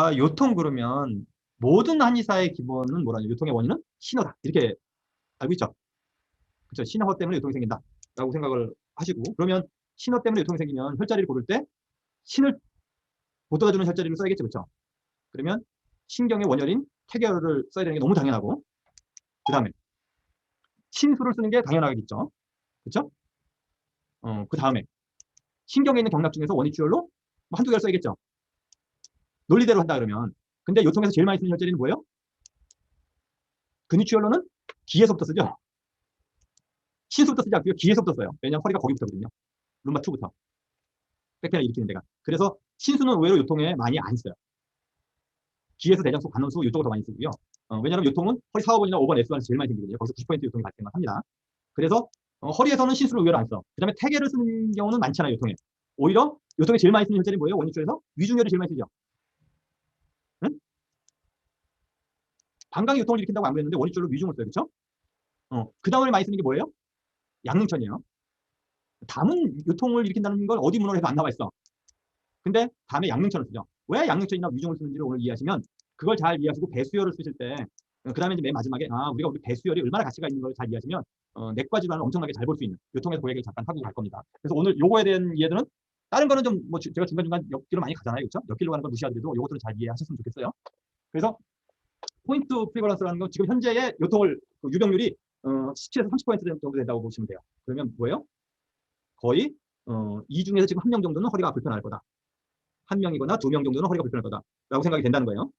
자, 요통 그러면 모든 한의사의 기본은 뭐라냐? 요통의 원인은 신호다. 이렇게 알고 있죠? 그렇죠? 신호 때문에 요통이 생긴다라고 생각을 하시고 그러면 신호 때문에 요통이 생기면 혈자리를 고를 때 신을 돋아주는 혈자리를 써야겠죠, 그렇죠? 그러면 신경의 원혈인 태결을 써야 되는 게 너무 당연하고 그 다음에 신수를 쓰는 게 당연하겠죠, 그렇죠? 그 다음에 신경에 있는 경락 중에서 원위치열로 뭐 한두 개를 써야겠죠. 논리대로 한다 그러면 근데 요통에서 제일 많이 쓰는 혈자리는 뭐예요? 근위치열로는 기에서부터 쓰죠. 신수부터 쓰지 않고요. 기에서부터 써요. 왜냐하면 허리가 거기부터거든요. 룸마2부터. 백페인을 일으키는 데가. 그래서 신수는 의외로 요통에 많이 안 써요. 기에서 대장수, 관원수 이쪽을 더 많이 쓰고요. 왜냐하면 요통은 허리 4, 5번이나 5번 S1에서 제일 많이 생기거든요. 거기서 90% 요통이 발생을 합니다. 그래서 허리에서는 신수를 의외로 안 써. 그 다음에 태계를 쓰는 경우는 많잖아요. 요통에. 오히려 요통에 제일 많이 쓰는 혈자리 뭐예요? 원위치에서 위중혈이 제일 많이 쓰죠. 응? 방광이 요통을 일으킨다고 안 그랬는데 원위치열로 위중을 써요. 그렇죠? 그 다음에 많이 쓰는 게 뭐예요? 양릉천이에요. 담은 요통을 일으킨다는 걸 어디 문헌에도 안 나와 있어. 근데 담에 양릉천을 쓰죠. 왜 양릉천이나 위중을 쓰는지를 오늘 이해하시면 그걸 잘 이해하시고 배수열을 쓰실 때 그 다음에 이제 맨 마지막에 우리가 우리 배수열이 얼마나 가치가 있는 걸 잘 이해하시면 내과 질환을 엄청나게 잘 볼 수 있는 요통에서 그 얘기를 잠깐 하고 갈 겁니다. 그래서 오늘 요거에 대한 이해들은 다른 거는 좀 뭐 제가 중간중간 엮기로 많이 가잖아요. 그렇죠? 엮기로 가는 건 무시하더라도 요것들은 잘 이해하셨으면 좋겠어요. 그래서 포인트 프리버런스라는 건 지금 현재의 요통을 유병률이 17에서 30% 정도 된다고 보시면 돼요. 그러면 뭐예요? 거의 이 중에서 지금 한 명 정도는 허리가 불편할 거다. 한 명이거나 두 명 정도는 허리가 불편할 거다라고 생각이 된다는 거예요.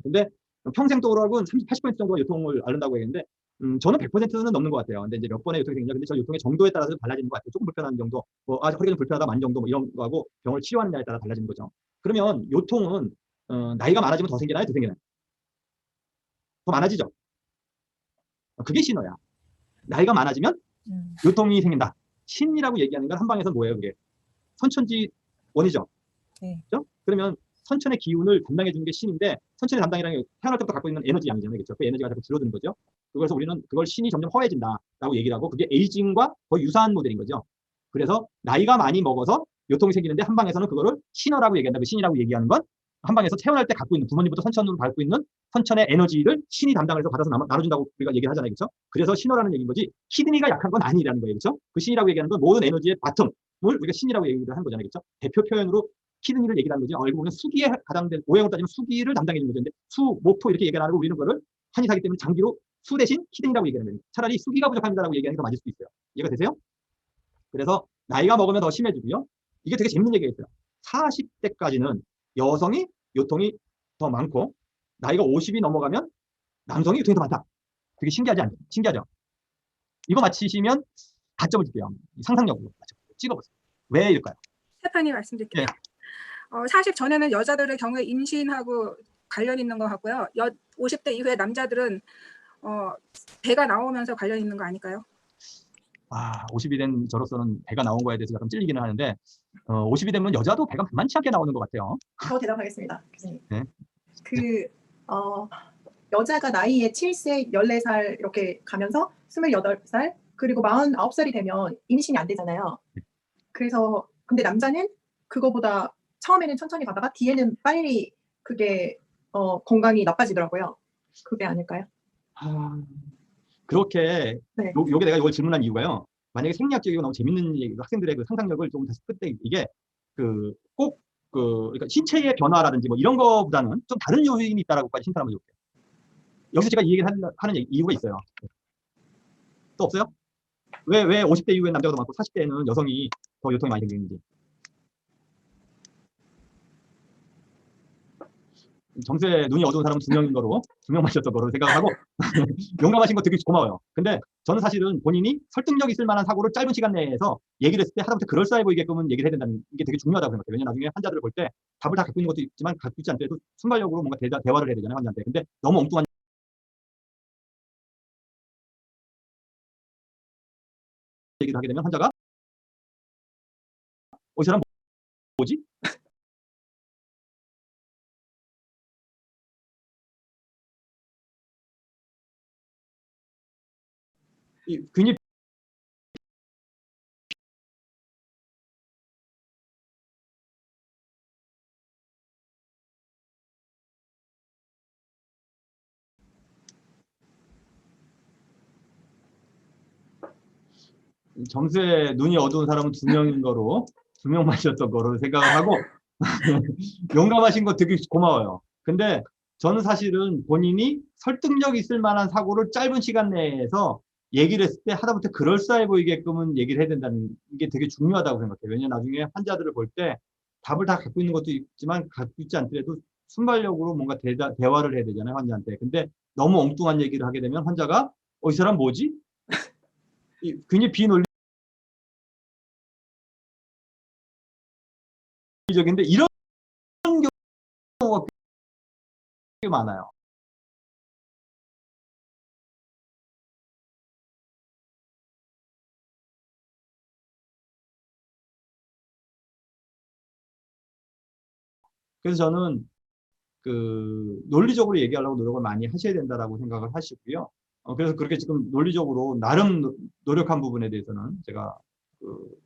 근데 평생도로하고는 30, 80% 정도가 요통을 앓는다고 얘기했는데 저는 100%는 넘는 것 같아요. 근데 이제 몇 번의 요통이 생기냐. 근데 저 요통의 정도에 따라서 달라지는 것 같아요. 조금 불편한 정도, 허리가 좀 불편하다 만 정도 뭐 이런 거하고 병을 치료하느냐에 따라 달라지는 거죠. 그러면 요통은 나이가 많아지면 더 생기나요? 더 생기나요? 더 많아지죠. 그게 신호야. 나이가 많아지면 요통이 생긴다. 신이라고 얘기하는 건 한방에서 뭐예요? 그게 선천지 원이죠. 네. 그렇죠? 그러면 선천의 기운을 담당해 주는 게 신인데 선천의 담당이라는 게 태어날 때부터 갖고 있는 에너지 양이잖아요. 그렇죠? 그 에너지가 자꾸 줄어드는 거죠. 그래서 우리는 그걸 신이 점점 허해진다라고 얘기를 하고 그게 에이징과 거의 유사한 모델인 거죠. 그래서 나이가 많이 먹어서 요통이 생기는데 한방에서는 그거를 신어라고 얘기한다. 그 신이라고 얘기하는 건 한방에서 태어날 때 갖고 있는 부모님부터 선천으로 갖고 있는 선천의 에너지를 신이 담당을 해서 받아서 나눠준다고 우리가 얘기를 하잖아요. 그렇죠? 그래서 신어라는 얘기인 거지 키드니가 약한 건 아니라는 거예요. 그렇죠? 그 신이라고 얘기하는 건 모든 에너지의 바텀을 우리가 신이라고 얘기를 하는 거잖아요. 그렇죠? 대표 표현으로 키드니를 얘기하는 거죠. 알고 보면 수기에 가장된 오행으로 따지면 수기를 담당해 주는 거죠. 근데 수, 목토 이렇게 얘기를 하고 우리는 그거를 한의사기 때문에 장기로 수 대신 키드니라고 얘기하는 거예요. 차라리 수기가 부족합니다라고 얘기하는 게 더 맞을 수도 있어요. 이해가 되세요? 그래서 나이가 먹으면 더 심해지고요. 이게 되게 재밌는 얘기가 있어요. 40대까지는 여성이 요통이 더 많고 나이가 50이 넘어가면 남성이 요통이 더 많다. 되게 신기하지 않죠? 신기하죠? 이거 맞히시면 가점을 줄게요. 상상력으로 찍어보세요. 왜 이럴까요? 세판이 말씀드릴게요. 네. 40 전에는 여자들의 경우에 임신하고 관련 있는 것 같고요. 50대 이후에 남자들은 배가 나오면서 관련 있는 거 아닐까요? 50이 된 저로서는 배가 나온 거에 대해서 약간 찔리기는 하는데 50이 되면 여자도 배가 만만치 않게 나오는 것 같아요. 저 대답하겠습니다, 교수님. 네. 여자가 나이에 7세, 14살 이렇게 가면서 28살, 그리고 49살이 되면 임신이 안 되잖아요. 그래서 근데 남자는 그거보다 처음에는 천천히 가다가 뒤에는 빨리 그게 건강이 나빠지더라고요. 그게 아닐까요? 그렇게 네. 요게 내가 이걸 질문한 이유가요. 만약에 생리학적이고 너무 재밌는 얘기, 학생들의 그 상상력을 좀 다시 끝때 이게 꼭 그러니까 신체의 변화라든지 뭐 이런 거보다는 좀 다른 요인이 있다라고까지 힌트 한번 줄게요. 여기서 제가 이 얘기를 하는 이유가 있어요. 또 없어요? 왜 50대 이후에 남자가 더 많고 40대에는 여성이 더 요통이 많이 생기는지. 점수에 눈이 어두운 사람은 2명인 거로 2명 마셨던 거로 생각을 하고 용감하신 거 되게 고마워요. 근데 저는 사실은 본인이 설득력 있을 만한 사고를 짧은 시간 내에서 얘기를 했을 때 하다못해 그럴싸해 보이게끔은 얘기를 해야 된다는 게 되게 중요하다고 생각해요. 왜냐면 나중에 환자들을 볼 때 답을 다 갖고 있는 것도 있지만 갖고 있지 않더라도 순발력으로 뭔가 대화를 해야 되잖아요, 환자한테. 근데 너무 엉뚱한 얘기를 하게 되면 환자가 이 사람 뭐지? 괜히 점수에 눈이 어두운 사람은 2명인 거로, 2명만이었던 거로 생각을 하고, 용감하신 거 되게 고마워요. 근데 저는 사실은 본인이 설득력 있을 만한 사고를 짧은 시간 내에서 얘기를 했을 때 하다못해 그럴싸해 보이게끔은 얘기를 해야 된다는 게 되게 중요하다고 생각해요. 왜냐면 나중에 환자들을 볼 때 답을 다 갖고 있는 것도 있지만 갖고 있지 않더라도 순발력으로 뭔가 대화를 해야 되잖아요, 환자한테. 근데 너무 엉뚱한 얘기를 하게 되면 환자가 이 사람 뭐지? 굉장히 비논리적인데 이런 경우가 꽤 많아요. 그래서 저는 그 논리적으로 얘기하려고 노력을 많이 하셔야 된다라고 생각을 하시고요. 그래서 그렇게 지금 논리적으로 나름 노력한 부분에 대해서는 제가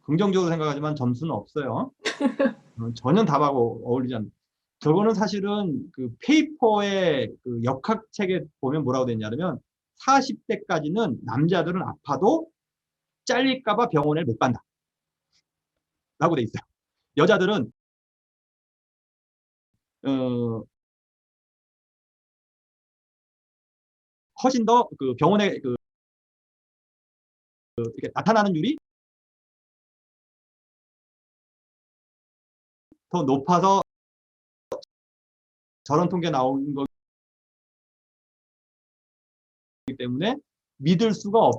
긍정적으로 생각하지만 점수는 없어요. 전혀 답하고 어울리지 않는. 저거는 사실은 그 페이퍼의 그 역학책에 보면 뭐라고 되어 있냐면 40대까지는 남자들은 아파도 잘릴까봐 병원에 못 간다. 라고 돼 있어요. 여자들은 훨씬 더 그 병원에 이렇게 나타나는 율이 더 높아서 저런 통계 나오는 거기 때문에 믿을 수가